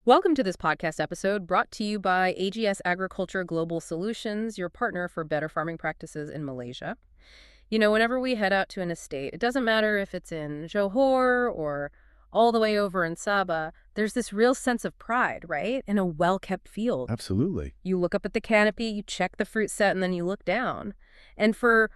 Welcome to this podcast episode brought to you by AGS Agriculture Global Solutions, your partner for better farming practices in Malaysia. Whenever we head out to an estate, it doesn't matter if it's in Johor or all the way over in Sabah, there's this real sense of pride, right? In a well-kept field. Absolutely. You look up at the canopy, you check the fruit set, and then you look down. And for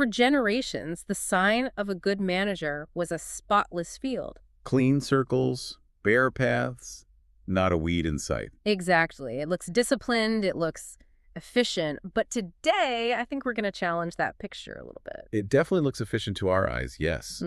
generations, the sign of a good manager was a spotless field. Clean circles, bare paths, not a weed in sight. Exactly. It looks disciplined, it looks efficient. But today, I think we're going to challenge that picture a little bit. It definitely looks efficient to our eyes, yes.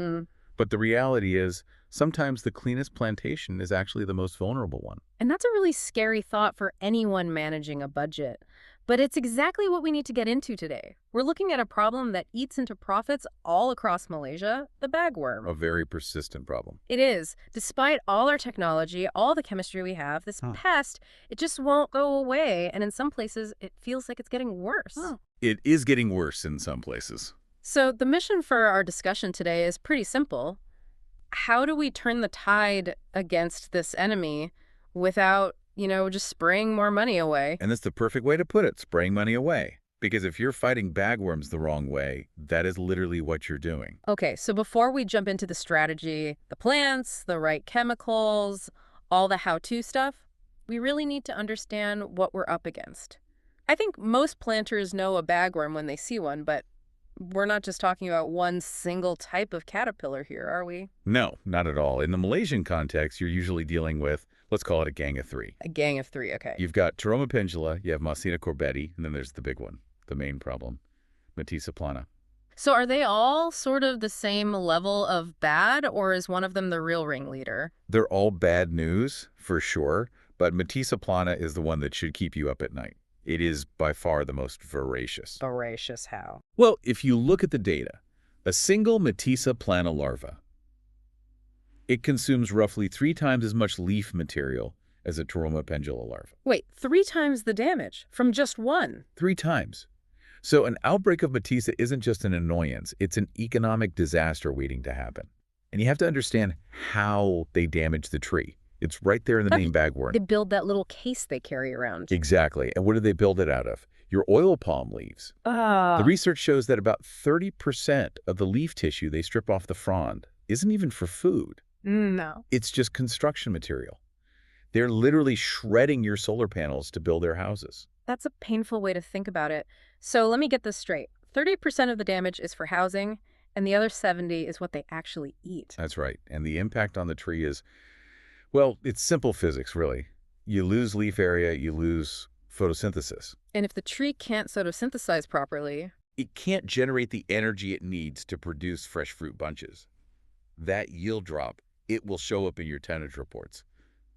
But the reality is, sometimes the cleanest plantation is actually the most vulnerable one. And that's a really scary thought for anyone managing a budget. But it's exactly what we need to get into today. We're looking at a problem that eats into profits all across Malaysia, the bagworm. A very persistent problem. It is. Despite all our technology, all the chemistry we have, this pest, it just won't go away. And in some places, it feels like it's getting worse. It is getting worse in some places. So the mission for our discussion today is pretty simple. How do we turn the tide against this enemy without, just spraying more money away? And that's the perfect way to put it, spraying money away. Because if you're fighting bagworms the wrong way, that is literally what you're doing. Okay, so before we jump into the strategy, the plants, the right chemicals, all the how-to stuff, we really need to understand what we're up against. I think most planters know a bagworm when they see one, but we're not just talking about one single type of caterpillar here, are we? No, not at all. In the Malaysian context, you're usually dealing with, let's call it a gang of three. A gang of three, okay. You've got Pteroma pendula, you have Massina corbeti, and then there's the big one, the main problem, Matisa plana. So are they all sort of the same level of bad, or is one of them the real ringleader? They're all bad news, for sure, but Matisa plana is the one that should keep you up at night. It is by far the most voracious. Voracious how? Well, if you look at the data, a single Matisa plana larva, it consumes roughly 3 times as much leaf material as a Pteroma pendula larva. Wait, 3 times the damage from just one? 3 times. So an outbreak of Matisa isn't just an annoyance, it's an economic disaster waiting to happen. And you have to understand how they damage the tree. It's right there in the name bagworm. They build that little case they carry around. Exactly. And what do they build it out of? Your oil palm leaves. The research shows that about 30% of the leaf tissue they strip off the frond isn't even for food. No. It's just construction material. They're literally shredding your solar panels to build their houses. That's a painful way to think about it. So let me get this straight. 30% of the damage is for housing, and the other 70% is what they actually eat. That's right. And the impact on the tree is, well, it's simple physics, really. You lose leaf area, you lose photosynthesis. And if the tree can't photosynthesize properly, it can't generate the energy it needs to produce fresh fruit bunches. That yield drop, it will show up in your tonnage reports.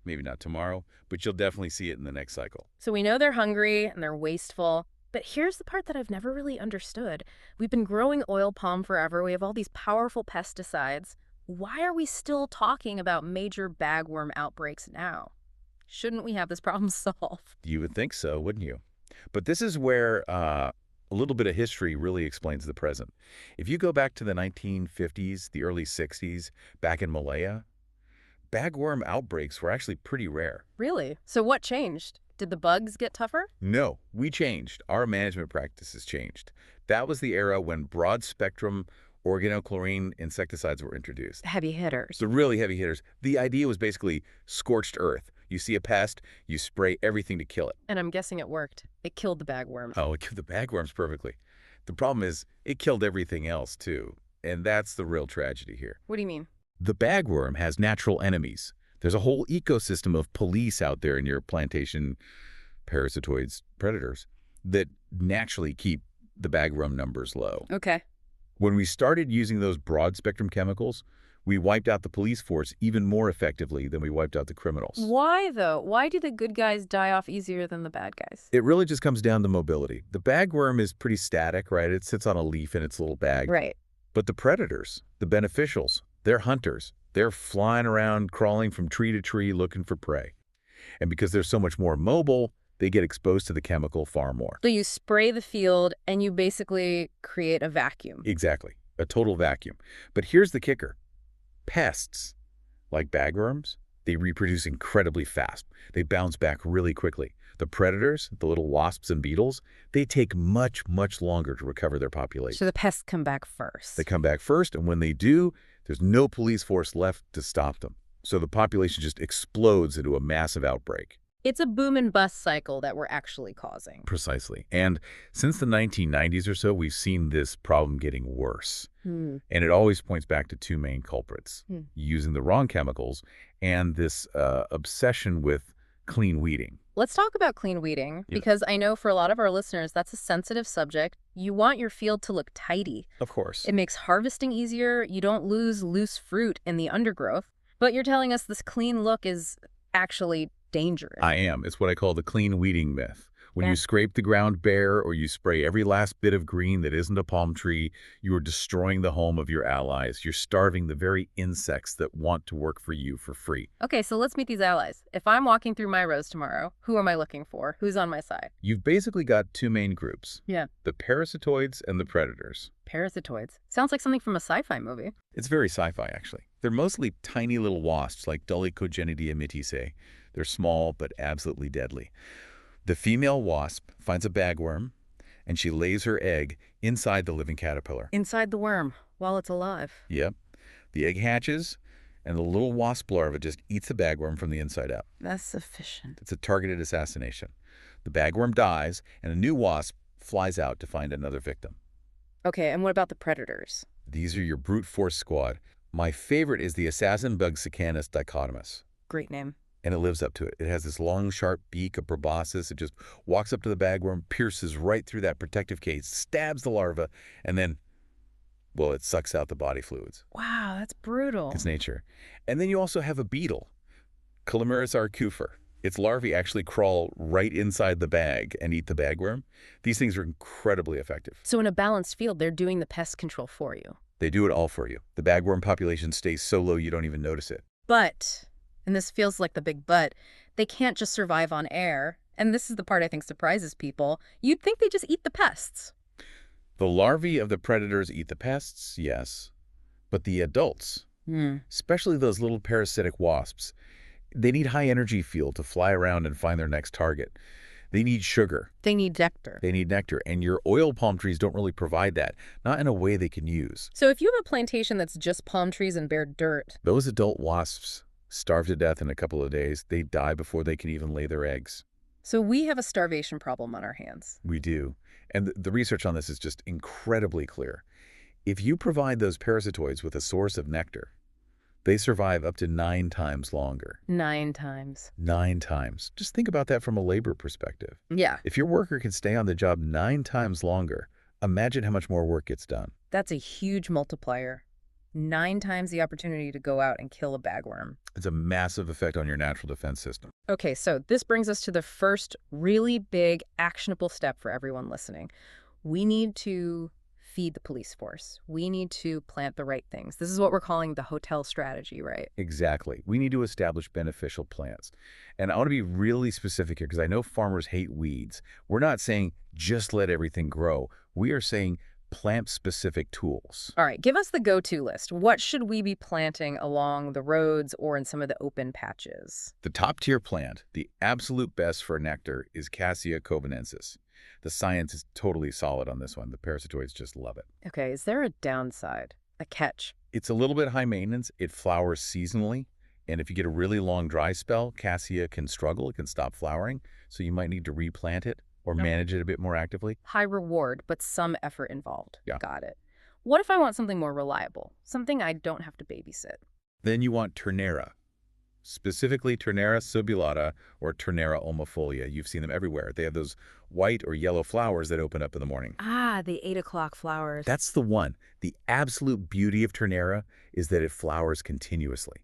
Maybe not tomorrow, but you'll definitely see it in the next cycle. So we know they're hungry and they're wasteful. But here's the part that I've never really understood. We've been growing oil palm forever. We have all these powerful pesticides. Why are we still talking about major bagworm outbreaks now? Shouldn't we have this problem solved? You would think so, wouldn't you? But this is where a little bit of history really explains the present. If you go back to the 1950s, the early 60s, back in Malaya, bagworm outbreaks were actually pretty rare. Really? So what changed? Did the bugs get tougher? No, we changed. Our management practices changed. That was the era when broad-spectrum organochlorine insecticides were introduced. Heavy hitters. The really heavy hitters. The idea was basically scorched earth. You see a pest, you spray everything to kill it. And I'm guessing it worked. It killed the bagworm. Oh, it killed the bagworms perfectly. The problem is it killed everything else, too. And that's the real tragedy here. What do you mean? The bagworm has natural enemies. There's a whole ecosystem of police out there in your plantation, parasitoids, predators, that naturally keep the bagworm numbers low. Okay. When we started using those broad-spectrum chemicals, we wiped out the police force even more effectively than we wiped out the criminals. Why, though? Why do the good guys die off easier than the bad guys? It really just comes down to mobility. The bagworm is pretty static, right? It sits on a leaf in its little bag. Right. But the predators, the beneficials, they're hunters. They're flying around, crawling from tree to tree, looking for prey. And because they're so much more mobile, they get exposed to the chemical far more. So you spray the field and you basically create a vacuum. Exactly. A total vacuum. But here's the kicker. Pests, like bagworms, They reproduce incredibly fast. They bounce back really quickly. The predators, the little wasps and beetles, they take much, much longer to recover their So population. the pests come back They first. come back first, and when they do, there's no police force left to stop them. So the population just explodes into a massive outbreak. It's a boom and bust cycle that we're actually causing. Precisely. And since the 1990s or so, we've seen this problem getting worse. Hmm. And it always points back to two main culprits, Hmm. using the wrong chemicals and this obsession with clean weeding. Let's talk about clean weeding, Yeah. because I know for a lot of our listeners, that's a sensitive subject. You want your field to look tidy. Of course. It makes harvesting easier. You don't lose loose fruit in the undergrowth. But you're telling us this clean look is actually dangerous. I am. It's what I call the clean weeding myth. When Yeah. you scrape the ground bare or you spray every last bit of green that isn't a palm tree, you are destroying the home of your allies. You're starving the very insects that want to work for you for free. Okay, so let's meet these allies. If I'm walking through my rows tomorrow, who am I looking for? Who's on my side? You've basically got two main groups, Yeah. the parasitoids and the predators. Parasitoids. Sounds like something from a sci-fi movie. It's very sci-fi, actually. They're mostly tiny little wasps like Dolichogenidia myticeae. They're small but absolutely deadly. The female wasp finds a bagworm, and she lays her egg inside the living caterpillar. Inside the worm, while it's alive. Yep. The egg hatches, and the little wasp larva just eats the bagworm from the inside out. That's sufficient. It's a targeted assassination. The bagworm dies, and a new wasp flies out to find another victim. Okay, and what about the predators? These are your brute force squad. My favorite is the assassin bug Sicanus dichotomus. Great name. And it lives up to it. It has this long, sharp beak, a proboscis. It just walks up to the bagworm, pierces right through that protective case, stabs the larva, and then, well, it sucks out the body fluids. Wow, that's brutal. It's nature. And then you also have a beetle, Calameris arcufer. Its larvae actually crawl right inside the bag and eat the bagworm. These things are incredibly effective. So in a balanced field, they're doing the pest control for you. They do it all for you. The bagworm population stays so low you don't even notice it. But, and this feels like the big but, they can't just survive on air. And this is the part I think surprises people. You'd think they just eat the pests. The larvae of the predators eat the pests, yes. But the adults, especially those little parasitic wasps, they need high energy fuel to fly around and find their next target. They need sugar. They need nectar. They need nectar. And your oil palm trees don't really provide that, not in a way they can use. So if you have a plantation that's just palm trees and bare dirt, Those adult wasps starve to death in a couple of days. They die before they can even lay their eggs. so we have a starvation problem on our hands. We do. And the research on this is just incredibly clear. If you provide those parasitoids with a source of nectar, they survive up to 9 times longer. 9 times. 9 times. Just think about that from a labor perspective. Yeah, If your worker can stay on the job 9 times longer, imagine how much more work gets done. that's a huge multiplier. 9 times the opportunity to go out and kill a bagworm. It's a massive effect on your natural defense system. Okay, so this brings us to the first really big, actionable step for everyone listening. We need to feed the police force. We need to plant the right things. This is what we're calling the hotel strategy, right? Exactly. We need to establish beneficial plants. And I want to be really specific here because I know farmers hate weeds. We're not saying just let everything grow. We are saying plant-specific tools. All right, give us the go-to list. What should we be planting along the roads or in some of the open patches? The top-tier plant, the absolute best for nectar, is Cassia covenensis. The science is totally solid on this one. The parasitoids just love it. Okay, is there a downside? A catch? It's a little bit high maintenance. It flowers seasonally. And if you get a really long dry spell, Cassia can struggle. It can stop flowering. So you might need to replant it or manage it a bit more actively. High reward, but some effort involved. Yeah. Got it. What if I want something more reliable? Something I don't have to babysit? Then you want Turnera, specifically Turnera subulata or Turnera omifolia. You've seen them everywhere. They have those white or yellow flowers that open up in the morning. Ah, the 8 o'clock flowers. That's the one. The absolute beauty of Turnera is that it flowers continuously.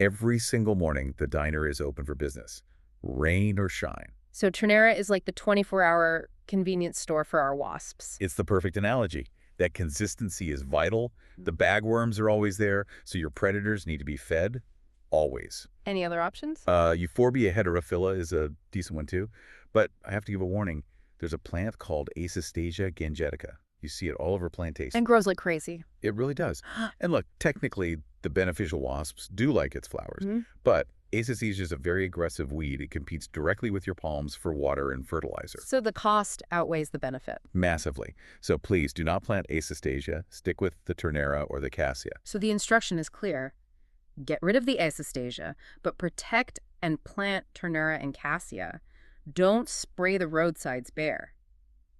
Every single morning, the diner is open for business, rain or shine. So Turnera is like the 24-hour convenience store for our wasps. It's the perfect analogy. That consistency is vital. The bagworms are always there, so your predators need to be fed always. Any other options? Euphorbia heterophylla is a decent one too, but I have to give a warning. There's a plant called Acistasia gangetica. You see it all over plantations. And grows like crazy. It really does. And look, technically, the beneficial wasps do like its flowers, Mhm. but Asaceae is a very aggressive weed. It competes directly with your palms for water and fertilizer. So the cost outweighs the benefit. Massively. So please do not plant Asaceae. Stick with the Turnera or the Cassia. So the instruction is clear. Get rid of the Asaceae, but protect and plant Turnera and Cassia. Don't spray the roadsides bare.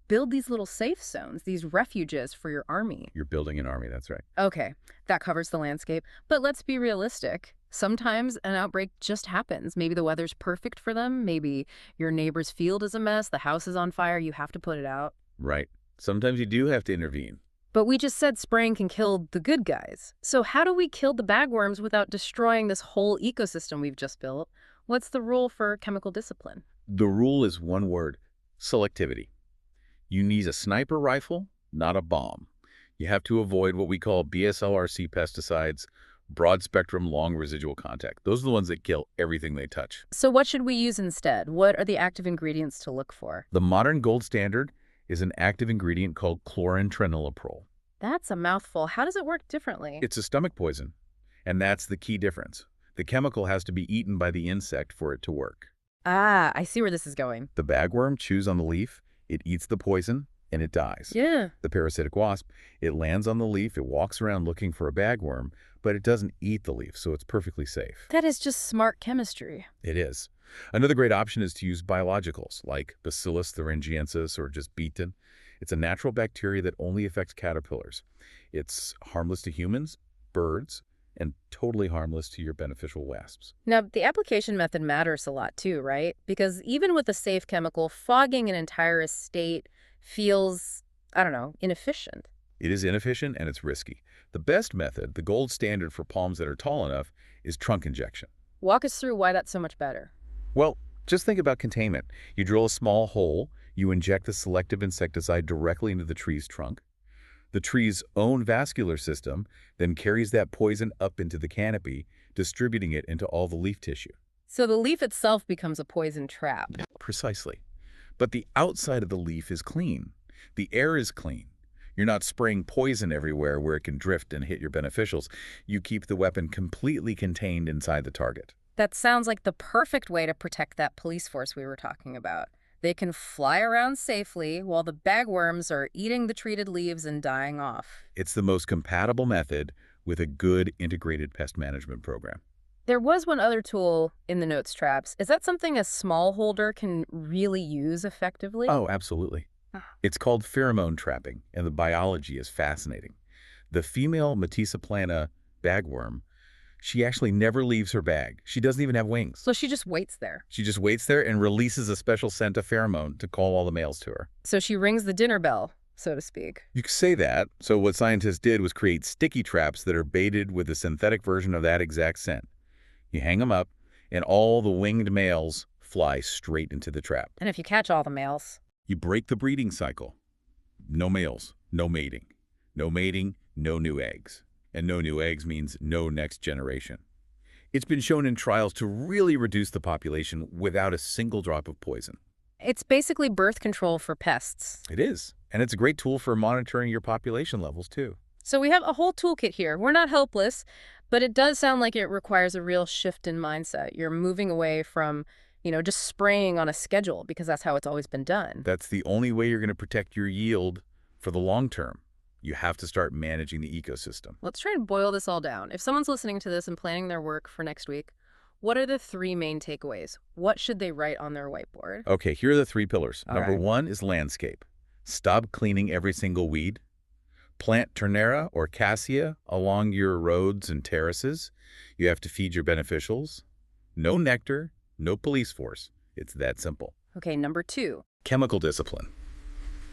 Build these little safe zones, these refuges for your army. You're building an army, that's right. Okay, that covers the landscape. But let's be realistic. Sometimes an outbreak just happens. Maybe the weather's perfect for them. Maybe your neighbor's field is a mess. The house is on fire. You have to put it out. Right. Sometimes you do have to intervene. But we just said spraying can kill the good guys. So how do we kill the bagworms without destroying this whole ecosystem we've just built? What's the rule for chemical discipline? The rule is one word: selectivity. You need a sniper rifle, not a bomb. You have to avoid what we call BSLRC pesticides, broad-spectrum long residual contact. Those are the ones that kill everything they touch. So what should we use instead? What are the active ingredients to look for? The modern gold standard is an active ingredient called chlorantraniliprole. That's a mouthful. How does it work differently? It's a stomach poison, and that's the key difference. The chemical has to be eaten by the insect for it to work. Ah, I see where this is going. The bagworm chews on the leaf, it eats the poison, and it dies. Yeah. The parasitic wasp, it lands on the leaf, it walks around looking for a bagworm, but it doesn't eat the leaf, so it's perfectly safe. That is just smart chemistry. It is. Another great option is to use biologicals like Bacillus thuringiensis or just beeton. It's a natural bacteria that only affects caterpillars. It's harmless to humans, birds, and totally harmless to your beneficial wasps. Now, the application method matters a lot too, right? Because even with a safe chemical, fogging an entire estate feels, I don't know, inefficient. It is inefficient and it's risky. The best method, the gold standard for palms that are tall enough, is trunk injection. Walk us through why that's so much better. Well, just think about containment. You drill a small hole, you inject the selective insecticide directly into the tree's trunk. The tree's own vascular system then carries that poison up into the canopy, distributing it into all the leaf tissue. So the leaf itself becomes a poison trap. Precisely. But the outside of the leaf is clean. The air is clean. You're not spraying poison everywhere where it can drift and hit your beneficials. You keep the weapon completely contained inside the target. That sounds like the perfect way to protect that police force we were talking about. They can fly around safely while the bagworms are eating the treated leaves and dying off. It's the most compatible method with a good integrated pest management program. There was one other tool in the notes traps. Is that something a smallholder can really use effectively? Oh, absolutely. It's called pheromone trapping, and the biology is fascinating. The female Metissaplana bagworm, she actually never leaves her bag. She doesn't even have wings. So she just waits there. She just waits there and releases a special scent of pheromone to call all the males to her. So she rings the dinner bell, so to speak. You could say that. So what scientists did was create sticky traps that are baited with a synthetic version of that exact scent. You hang them up, and all the winged males fly straight into the trap. And if you catch all the males? You break the breeding cycle. No males, no mating. No mating, no new eggs. And no new eggs means no next generation. It's been shown in trials to really reduce the population without a single drop of poison. It's basically birth control for pests. It is. And it's a great tool for monitoring your population levels, too. So we have a whole toolkit here. We're not helpless, but it does sound like it requires a real shift in mindset. You're moving away from, just spraying on a schedule because that's how it's always been done. That's the only way you're going to protect your yield for the long term. You have to start managing the ecosystem. Let's try and boil this all down. If someone's listening to this and planning their work for next week, what are the 3 main takeaways? What should they write on their whiteboard? Okay, here are the 3 pillars. All Number right. 1 is landscape. Stop cleaning every single weed. Plant Turnera or Cassia along your roads and terraces. You have to feed your beneficials. No nectar, no police force. It's that simple. Okay, number 2. Chemical discipline.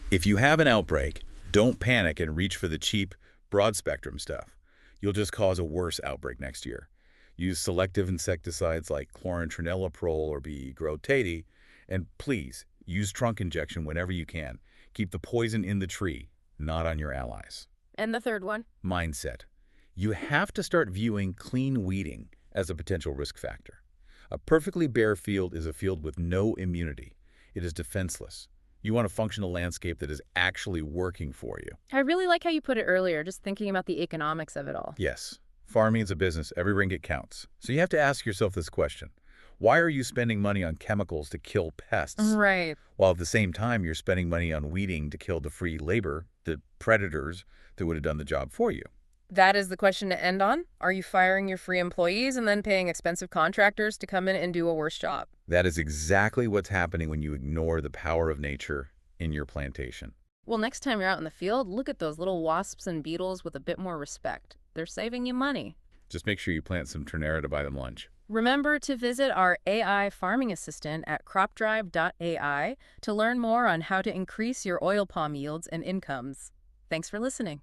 If you have an outbreak, don't panic and reach for the cheap, broad-spectrum stuff. You'll just cause a worse outbreak next year. Use selective insecticides like chlorantraniliprole or B-grotati, and please, use trunk injection whenever you can. Keep the poison in the tree, not on your allies. And the 3rd one? Mindset. You have to start viewing clean weeding as a potential risk factor. A perfectly bare field is a field with no immunity. It is defenseless. You want a functional landscape that is actually working for you. I really like how you put it earlier, just thinking about the economics of it all. Yes. Farming is a business. Every ringgit counts. So you have to ask yourself this question. Why are you spending money on chemicals to kill pests, Right. while at the same time you're spending money on weeding to kill the free labor, the predators that would have done the job for you? That is the question to end on. Are you firing your free employees and then paying expensive contractors to come in and do a worse job? That is exactly what's happening when you ignore the power of nature in your plantation. Well, next time you're out in the field, look at those little wasps and beetles with a bit more respect. They're saving you money. Just make sure you plant some Ternera to buy them lunch. Remember to visit our AI farming assistant at cropdrive.ai to learn more on how to increase your oil palm yields and incomes. Thanks for listening.